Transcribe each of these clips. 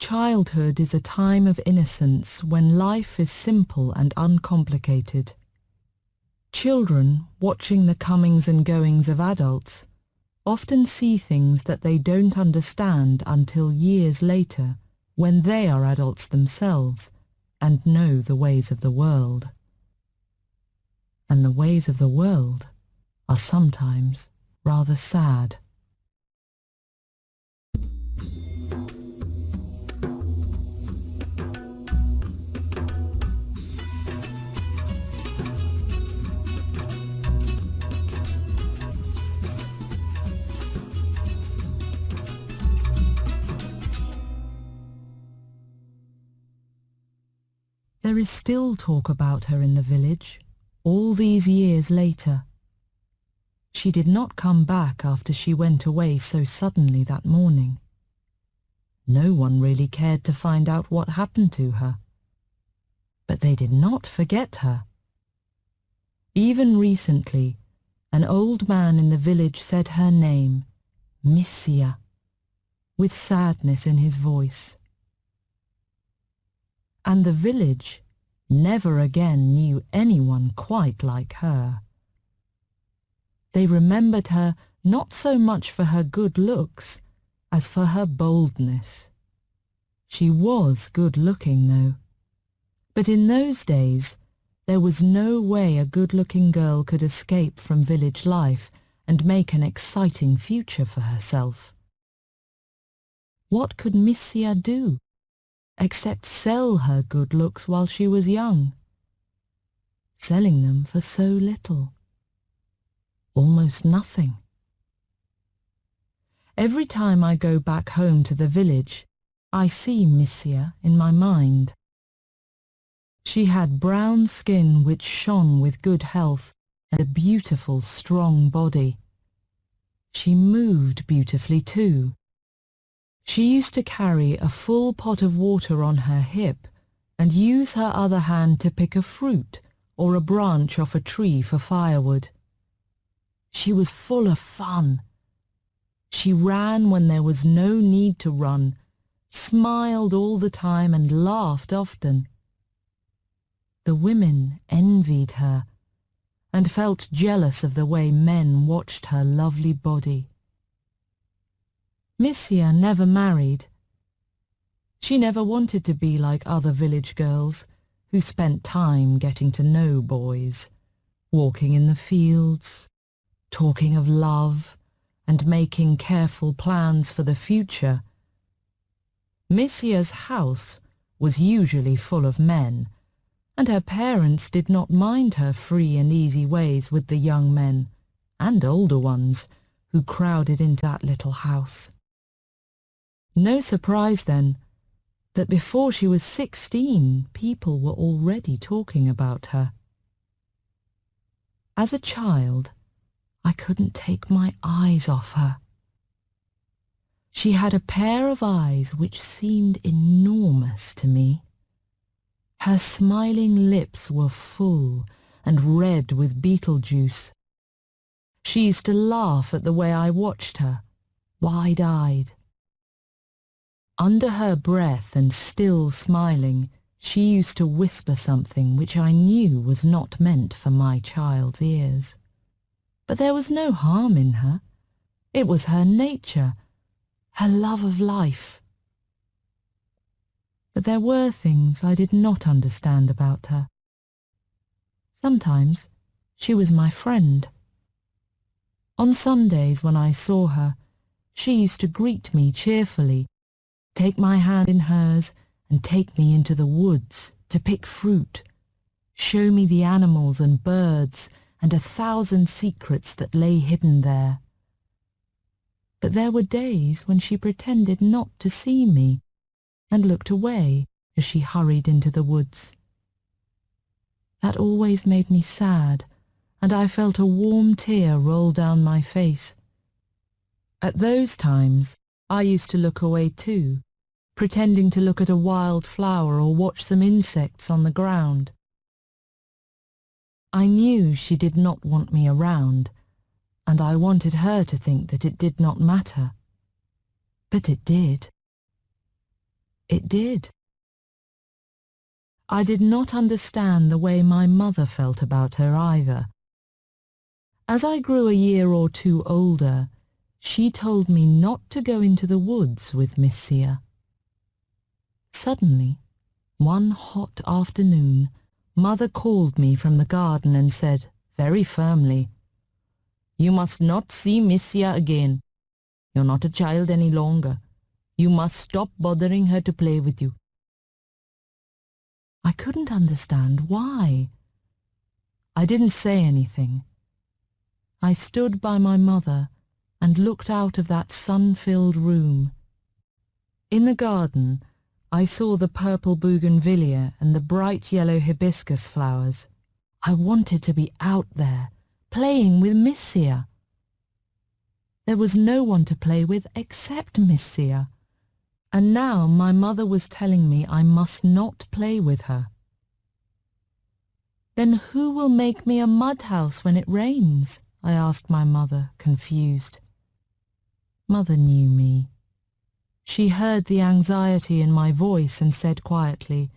Childhood is a time of innocence when life is simple and uncomplicated. Children, watching the comings and goings of adults, often see things that they don't understand until years later, when they are adults themselves and know the ways of the world. And the ways of the world are sometimes rather sad. There is still talk about her in the village, all these years later. She did not come back after she went away so suddenly that morning. No one really cared to find out what happened to her. But they did not forget her. Even recently, an old man in the village said her name, Missiya, with sadness in his voice. And the village never again knew anyone quite like her. They remembered her not so much for her good looks as for her boldness. She was good-looking, though. But in those days, there was no way a good-looking girl could escape from village life and make an exciting future for herself. What could Missiya do, except sell her good looks while she was young? Selling them for so little. Almost nothing. Every time I go back home to the village, I see Missiya in my mind. She had brown skin which shone with good health and a beautiful, strong body. She moved beautifully too. She used to carry a full pot of water on her hip and use her other hand to pick a fruit or a branch off a tree for firewood. She was full of fun. She ran when there was no need to run, smiled all the time and laughed often. The women envied her and felt jealous of the way men watched her lovely body. Missiya never married. She never wanted to be like other village girls who spent time getting to know boys, walking in the fields, talking of love and making careful plans for the future. Missiya's house was usually full of men, and her parents did not mind her free and easy ways with the young men, and older ones, who crowded into that little house. No surprise, then, that before she was 16, people were already talking about her. As a child, I couldn't take my eyes off her. She had a pair of eyes which seemed enormous to me. Her smiling lips were full and red with beetle juice. She used to laugh at the way I watched her, wide-eyed. Under her breath and still smiling, she used to whisper something which I knew was not meant for my child's ears. But there was no harm in her. It was her nature, her love of life. But there were things I did not understand about her. Sometimes she was my friend. On Sundays when I saw her, she used to greet me cheerfully, take my hand in hers and take me into the woods to pick fruit, show me the animals and birds and 1,000 secrets that lay hidden there. But there were days when she pretended not to see me and looked away as she hurried into the woods. That always made me sad, and I felt a warm tear roll down my face. At those times, I used to look away too, pretending to look at a wild flower or watch some insects on the ground. I knew she did not want me around, and I wanted her to think that it did not matter. But it did. It did. I did not understand the way my mother felt about her either. As I grew a year or two older, she told me not to go into the woods with Missiya. Suddenly, one hot afternoon, Mother called me from the garden and said, very firmly, "You must not see Missiya again. You're not a child any longer. You must stop bothering her to play with you." I couldn't understand why. I didn't say anything. I stood by my mother and looked out of that sun-filled room. In the garden, I saw the purple bougainvillea and the bright yellow hibiscus flowers. I wanted to be out there, playing with Missiya. There was no one to play with except Missiya, and now my mother was telling me I must not play with her. "Then who will make me a mud house when it rains?" I asked my mother, confused. Mother knew me. She heard the anxiety in my voice and said quietly,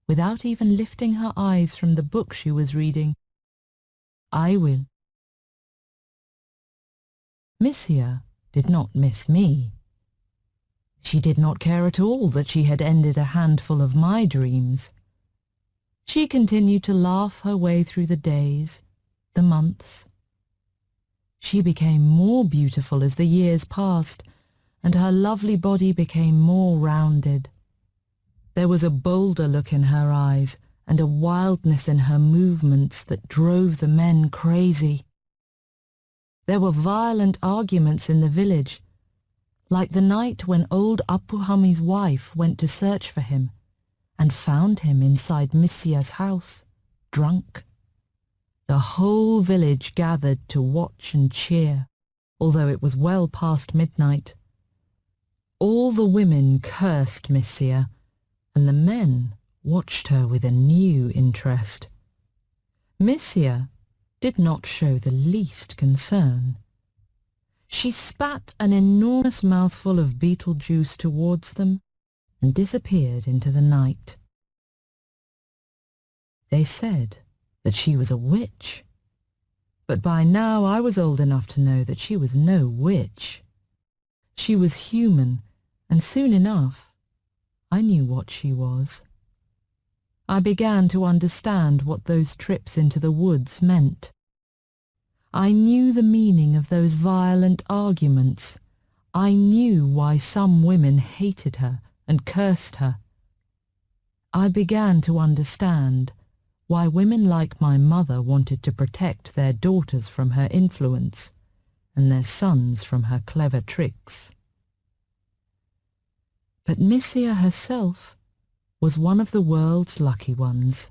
without even lifting her eyes from the book she was reading, "I will." Missiya did not miss me. She did not care at all that she had ended a handful of my dreams. She continued to laugh her way through the days, the months. She became more beautiful as the years passed, and her lovely body became more rounded. There was a bolder look in her eyes and a wildness in her movements that drove the men crazy. There were violent arguments in the village, like the night when old Apuhami's wife went to search for him and found him inside Missiya's house, drunk. The whole village gathered to watch and cheer, although it was well past midnight. All the women cursed Missiya, and the men watched her with a new interest. Missiya did not show the least concern. She spat an enormous mouthful of beetle juice towards them and disappeared into the night. They said that she was a witch, but by now I was old enough to know that she was no witch. She was human, and soon enough I knew what she was. I began to understand what those trips into the woods meant. I knew the meaning of those violent arguments. I knew why some women hated her and cursed her. I began to understand why women like my mother wanted to protect their daughters from her influence and their sons from her clever tricks. But Missiya herself was one of the world's lucky ones.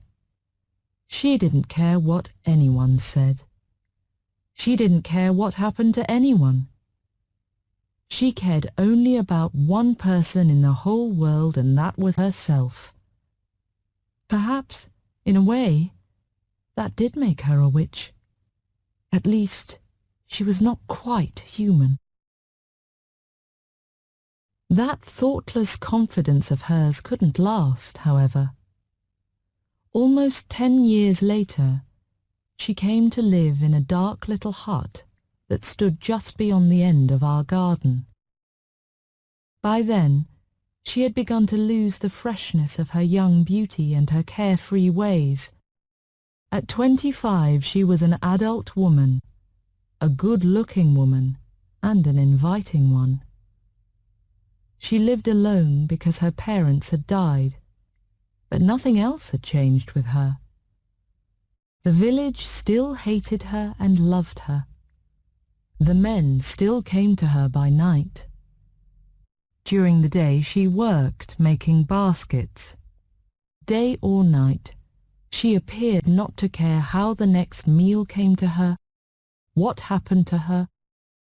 She didn't care what anyone said. She didn't care what happened to anyone. She cared only about one person in the whole world, and that was herself. Perhaps, in a way, that did make her a witch. At least, she was not quite human. That thoughtless confidence of hers couldn't last, however. Almost 10 years later, she came to live in a dark little hut that stood just beyond the end of our garden. By then, she had begun to lose the freshness of her young beauty and her carefree ways. At 25, she was an adult woman, a good-looking woman, and an inviting one. She lived alone because her parents had died, but nothing else had changed with her. The village still hated her and loved her. The men still came to her by night. During the day she worked making baskets. Day or night, she appeared not to care how the next meal came to her, what happened to her,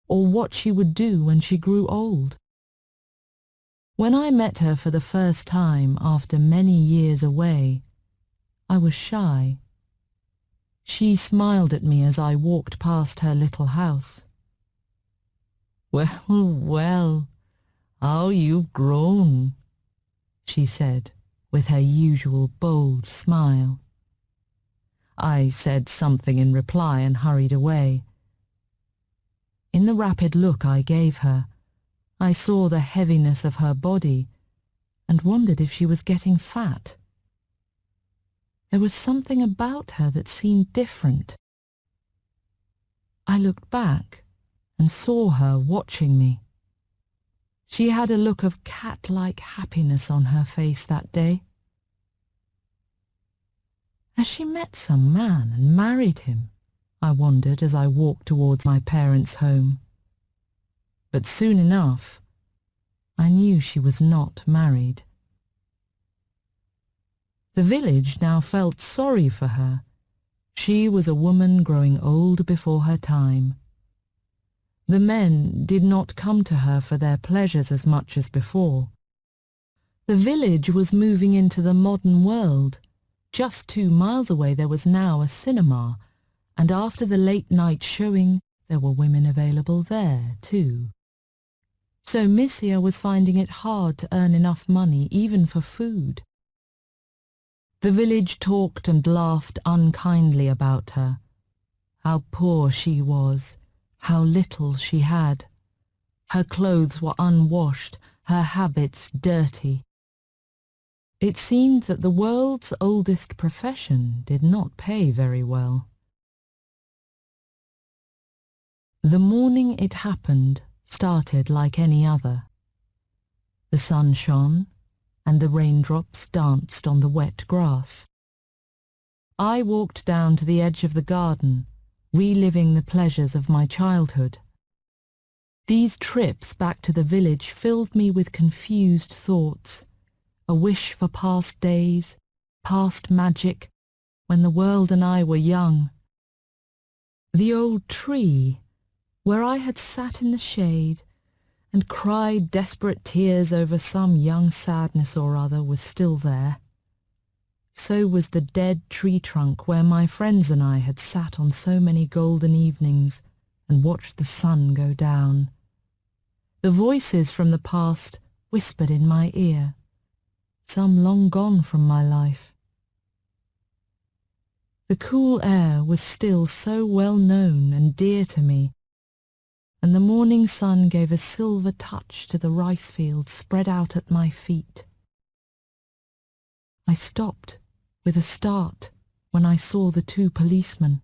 or what she would do when she grew old. When I met her for the first time after many years away, I was shy. She smiled at me as I walked past her little house. "Well, well, how you've grown," she said, with her usual bold smile. I said something in reply and hurried away. In the rapid look I gave her, I saw the heaviness of her body and wondered if she was getting fat. There was something about her that seemed different. I looked back and saw her watching me. She had a look of cat-like happiness on her face that day. Has she met some man and married him? I wondered as I walked towards my parents' home. But soon enough, I knew she was not married. The village now felt sorry for her. She was a woman growing old before her time. The men did not come to her for their pleasures as much as before. The village was moving into the modern world. Just 2 miles away there was now a cinema, and after the late-night showing there were women available there too. So Missiya was finding it hard to earn enough money even for food. The village talked and laughed unkindly about her. How poor she was, how little she had. Her clothes were unwashed, her habits dirty. It seemed that the world's oldest profession did not pay very well. The morning it happened started like any other. The sun shone, and the raindrops danced on the wet grass. I walked down to the edge of the garden, reliving the pleasures of my childhood. These trips back to the village filled me with confused thoughts, a wish for past days, past magic, when the world and I were young. The old tree, where I had sat in the shade and cried desperate tears over some young sadness or other, was still there. So was the dead tree trunk where my friends and I had sat on so many golden evenings and watched the sun go down. The voices from the past whispered in my ear, some long gone from my life. The cool air was still so well known and dear to me, and the morning sun gave a silver touch to the rice fields spread out at my feet. I stopped with a start when I saw the 2 policemen.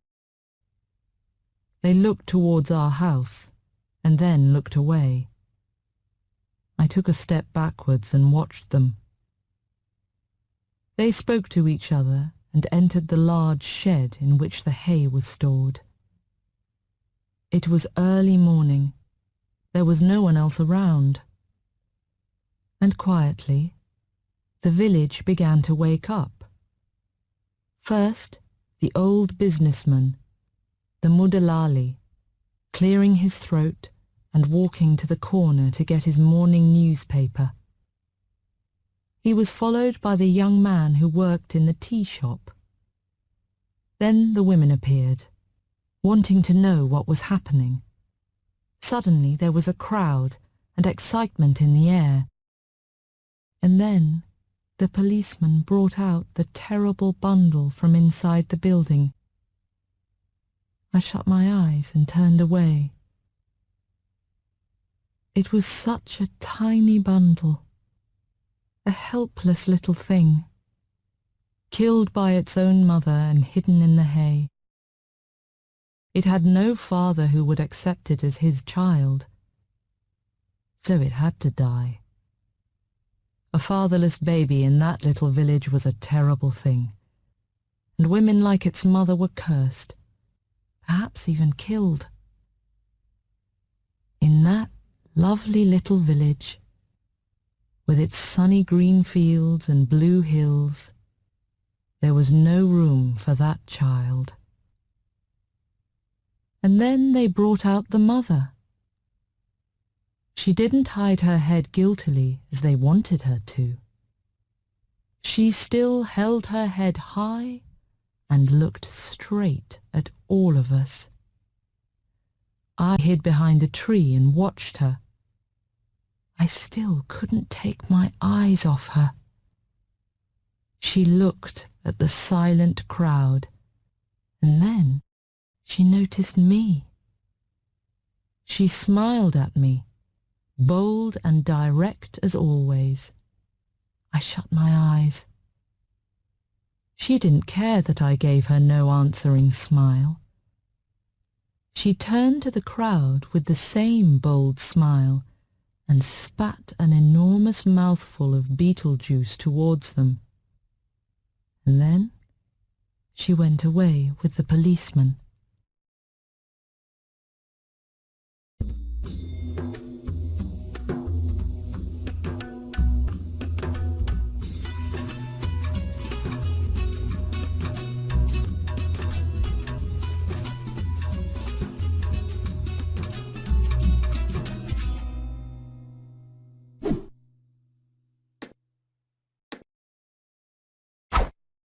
They looked towards our house and then looked away. I took a step backwards and watched them. They spoke to each other and entered the large shed in which the hay was stored. It was early morning. There was no one else around. And quietly, the village began to wake up. First, the old businessman, the Mudalali, clearing his throat and walking to the corner to get his morning newspaper. He was followed by the young man who worked in the tea shop. Then the women appeared, wanting to know what was happening. Suddenly there was a crowd and excitement in the air. And then the policeman brought out the terrible bundle from inside the building. I shut my eyes and turned away. It was such a tiny bundle, a helpless little thing, killed by its own mother and hidden in the hay. It had no father who would accept it as his child, so it had to die. A fatherless baby in that little village was a terrible thing, and women like its mother were cursed, perhaps even killed. In that lovely little village, with its sunny green fields and blue hills, there was no room for that child. And then they brought out the mother. She didn't hide her head guiltily as they wanted her to. She still held her head high and looked straight at all of us. I hid behind a tree and watched her. I still couldn't take my eyes off her. She looked at the silent crowd, and then she noticed me. She smiled at me, bold and direct as always. I shut my eyes. She didn't care that I gave her no answering smile. She turned to the crowd with the same bold smile and spat an enormous mouthful of beetle juice towards them. And then she went away with the policeman.